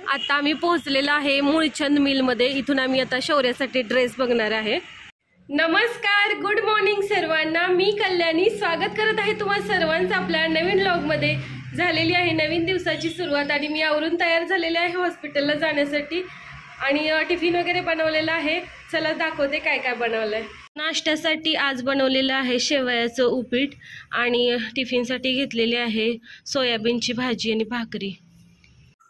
आता आम्ही पोहोचलेलो आहे मूळचंद मिलमध्ये। इथून आम्ही आता शौर्यासाठी ड्रेस बघणार आहे। नमस्कार, गुड मॉर्निंग सर्वांना। मी कल्याणी स्वागत करत आहे तुम्हा सर्वांचं आपल्या नवीन व्लॉगमध्ये। झालेली आहे नवीन दिवसाची सुरुवात आणि मी आवरून तयार झालेले आहे हॉस्पिटलला जाण्यासाठी आणि टिफिन वगैरे बनवलेला आहे। चला दाखवते काय काय बनवलंय। नाश्त्यासाठी आज बनवलेलं आहे शेवयाचं उपीट आणि टिफिनसाठी घेतलेली आहे सोयाबीनची भाजी आणि भाकरी।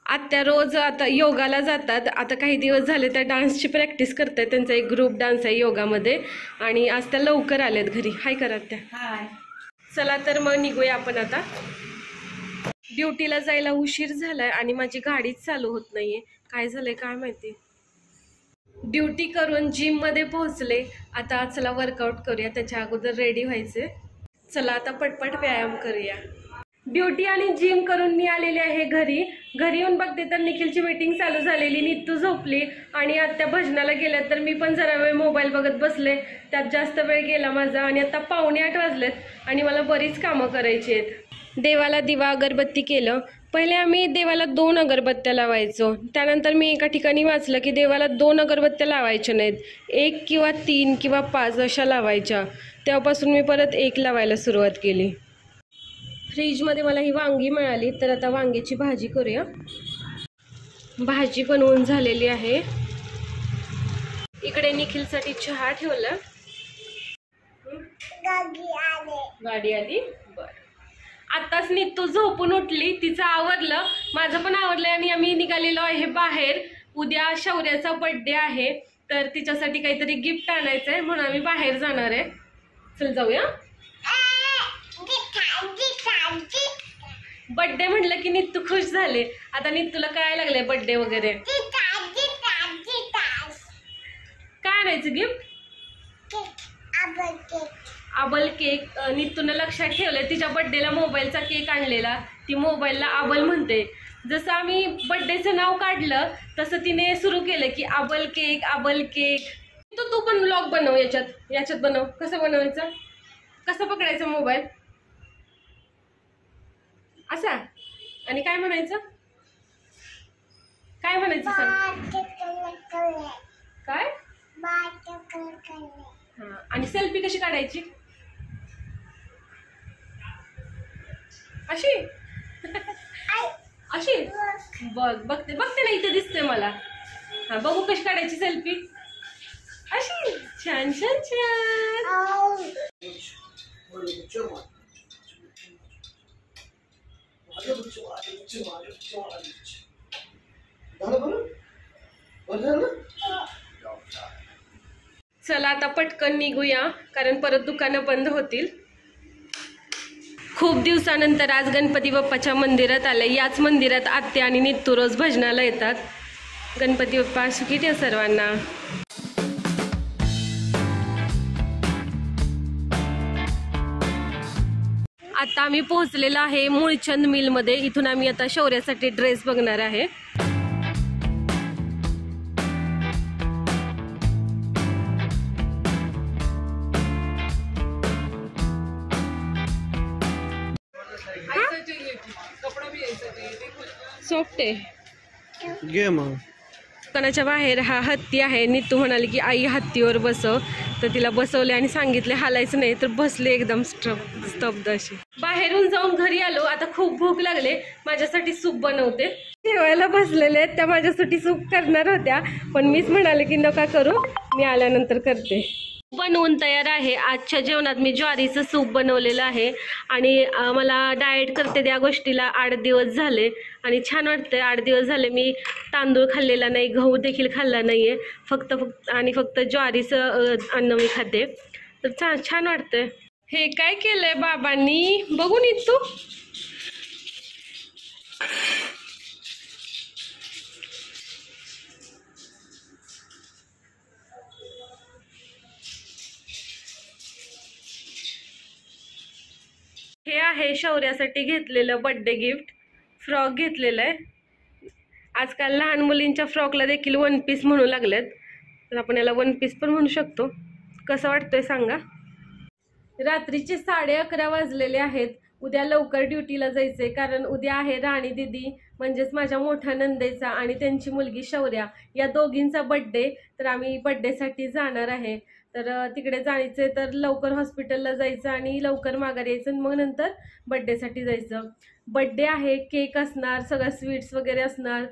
आत्या रोज आता योगाला जातात। आता काही दिवस झाले त्या डान्सची प्रॅक्टिस करतात। त्यांचा एक ग्रुप डान्स आहे योगामध्ये आणि आज त्या लवकर आल्यात घरी। हाय करा त्या। हाय। चला तर मग निघूया आपण आता। ड्युटीला जायला उशीर झालाय आणि माझी गाडीच चालू होत नाहीये। काय झालंय काय माहिती। ड्युटी करून जिम मध्ये पोहोचले। आता चला वर्कआउट करूया, त्याच्या अगोदर रेडी व्हायचे। चला आता पटपट व्यायाम करूया। ड्युटी आणि जिम करून मी आलेली आहे घरी। घरी येऊन बघते तर निखिलची मीटिंग चालू झालेली, नीतू झोपली आणि आत्या भजनाला गेल्या। तर मी पण जरा वेळ मोबाईल बघत बसले, त्यात जास्त वेळ गेला माझा आणि आता 7:45 वाजलेत आणि मला बरीच कामं करायची आहेत। देवाला दिवा अगरबत्ती केलं। पहिले आम्ही देवाला 2 अगरबत्त्या लावायचो, त्यानंतर मी एका ठिकाणी वाचलं की देवाला 2 अगरबत्त्या लावायच्या नाहीत, 1 किंवा 3 किंवा 5 अशा लावायच्या। तेव्हापासून मी परत 1 लावायला सुरुवात केली। फ्रीजमध्ये मला ही वांगी मिळाली, तर आता वांग्याची भाजी करूया। भाजी बनवून झालेली आहे। इकडे निखिलसाठी चहा ठेवला। गाडी आली। बर, आताच नीतू झोपून उठली, तिचं आवरलं, माझं पण आवरलंय आणि आम्ही निघालेलो आहे बाहेर। उद्या शौर्याचा बर्थडे आहे, तर तिच्यासाठी काहीतरी गिफ्ट आणायचं आहे म्हणून आम्ही बाहेर जाणार आहे। चल जाऊया। बर्थडे म्हटलं की नीतू खुश झाले। आता नीतूला कळायला लागले बर्थडे वगैरे। काय आणायचं गिफ्ट? आबल केक। नीतूनं लक्षात ठेवलंय, तिच्या बर्थडेला मोबाईलचा केक आणलेला, ती मोबाईलला आबल म्हणते। जसं आम्ही बर्थडेचं नाव काढलं तसं तिने सुरू केलं की आबल केक आबल केक। तू पण व्लॉग बनव, याच्यात बनव। कसं बनवायचं, कसं पकडायचं मोबाईल असा आणि काय म्हणायचं, काय म्हणायचं सांग। काय? हा, आणि सेल्फी कशी काढायची, अशी अशी बघते ना, इथे दिसतंय मला। हा, बघू कशी काढायची सेल्फी, अशी छान छान छान। चला आता पटकन निघूया, कारण परत दुकानं बंद होतील। खूप दिवसानंतर आज गणपती बाप्पाच्या मंदिरात आले। याच मंदिरात आत्या आणि नीतू रोज भजनाला येतात। गणपती बाप्पा सुखी ठेव सर्वांना। आता आम्ही पोहोचलेलो आहे मूळचंद मिलमध्ये। इथून आम्ही आता शौर्यासाठी ड्रेस बघणार आहे। सॉफ्ट आहे घे मग। दुकानाच्या बाहेर हा हत्ती आहे। नीतू म्हणाली की आई हत्तीवर बसव, तर तिला बसवले आणि सांगितले हालायचं नाही, तर बसले एकदम स्तब्ध अशी। बाहेरून जाऊन घरी आलो, आता खूप भूक लागले, माझ्यासाठी सूप बनवते। जेवायला बसलेले त्या माझ्यासाठी सूप करणार होत्या, पण मीच म्हणाले की नका करू, मी आल्यानंतर करते। बनवून तयार आहे। आजच्या जेवणात मी ज्वारीचं सूप बनवलेलं आहे आणि मला डाएट करते त्या गोष्टीला 8 दिवस झाले आणि छान वाटतंय। 8 दिवस झाले मी तांदूळ खाल्लेला नाही, गहू देखील खाल्ला नाहीये, फक्त ज्वारीचं अन्न मी खाते, तर छान वाटतंय। हे काय केलंय बाबांनी बघून येतो। हे आहे शौर्यासाठी घेतलेलं बर्थडे गिफ्ट। फ्रॉक घेतलेला आहे। आजकाल लहान मुलींच्या फ्रॉकला देखील 1 पीस म्हणू लागलेत, तर आपण याला 1 पीस पण म्हणू शकतो। कसं वाटतंय सांगा। रात्रीचे 11:30 वाजलेले आहेत उद्या लवकर ड्युटीला जायचंय, कारण उद्या आहे राणी दीदी म्हणजेच माझ्या मोठ्या नंदेचा आणि त्यांची मुलगी शौर्या या दोघींचा बड्डे. तर आम्ही बड्डेसाठी जाणार आहे. तर तिकडे जायचंय, तर लवकर हॉस्पिटलला जायचं आणि लवकर माघारी यायचं, मग नंतर बड्डेसाठी जायचं. बड्डे आहे, केक असणार, सगळं स्वीट्स वगैरे असणार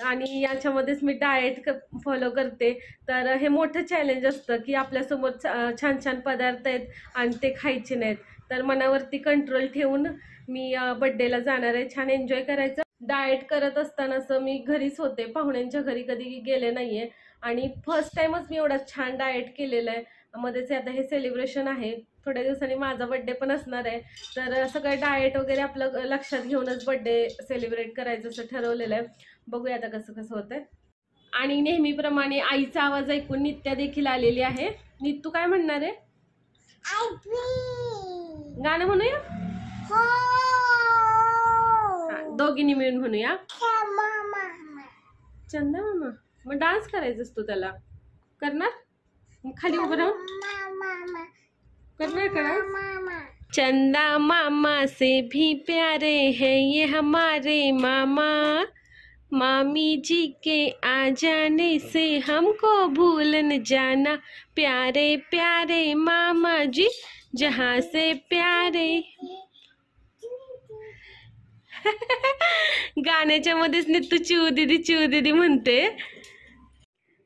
आणि याच्यामध्येच मी डाएट फॉलो करते. तर हे मोठं चॅलेंज असतं की आपल्यासमोर छान छान पदार्थ आहेत आणि ते खायचे नाहीत. तर मनावरती कंट्रोल ठेवून मी बड्डेला जाणार आहे. छान एन्जॉय करायचं. डाएट करत असताना असं मी घरीच होते, पाहुण्यांच्या घरी कधी गेले नाहीये आणि फर्स्ट टाइमच मी एवढा छान डाएट केलेला आहे. मध्येच आता हे सेलिब्रेशन आहे, थोड्या दिवसांनी माझा बड्डे पण असणार आहे. तर सगळं डाएट वगैरे आपलं लक्षात घेऊनच बड्डे सेलिब्रेट करायचं असं ठरवलेलं आहे. बघूया आता कसं कसं होतंय. आणि नेहमीप्रमाणे आईचा आवाज ऐकून नित्या देखील आलेली आहे. नित्तू काय म्हणणार आहे? गाणं म्हणूया, दोघींनी मिळून म्हणूया. चंदा मामा. मग डान्स करायचा असतो त्याला, करणार? खाली उभं राहून करणार का? चंदा मामा से भी प्यारे हैं ये हमारे मामा, मामी जी के आ जाने से हमको भूल न जाना, प्यारे प्यारे मामा जी जहाँ से प्यारे. गाण्याच्या मध्येच नित्तू चिऊ दीदी म्हणते.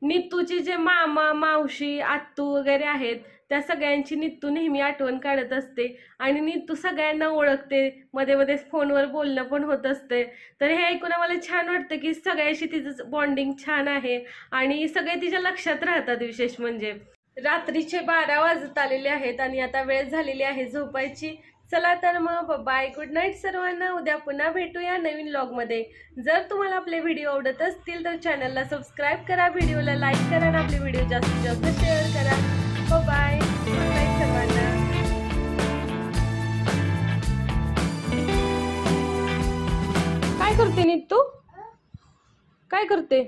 नित्तूचे जे मामा मावशी आत्तू वगैरे आहेत त्या सगळ्यांची नित्तू नेहमी आठवण काढत असते आणि नित्तू सगळ्यांना ओळखते, मध्ये मध्ये फोनवर बोलणं पण होत असते. तर हे ऐकून आम्हाला छान वाटतं की सगळ्याशी तिचं बॉन्डिंग छान आहे आणि सगळे तिच्या लक्षात राहतात. विशेष म्हणजे रात्रीचे 12 वाजत आलेले आहेत आणि आता वेळ झालेली आहे झोपायची. चला तर मग बाय, गुड नाईट सर्वांना. उद्या पुन्हा भेटूया नवीन व्लॉगमध्ये. जर तुम्हाला आपले व्हिडिओ आवडत असतील तर चॅनलला सबस्क्राईब करा, व्हिडिओला लाईक करा आणि आपले व्हिडिओ जास्तीत जास्त शेअर करा. बाय, गुड नाईट सर्वांना. काय करते नित्तू? काय करते?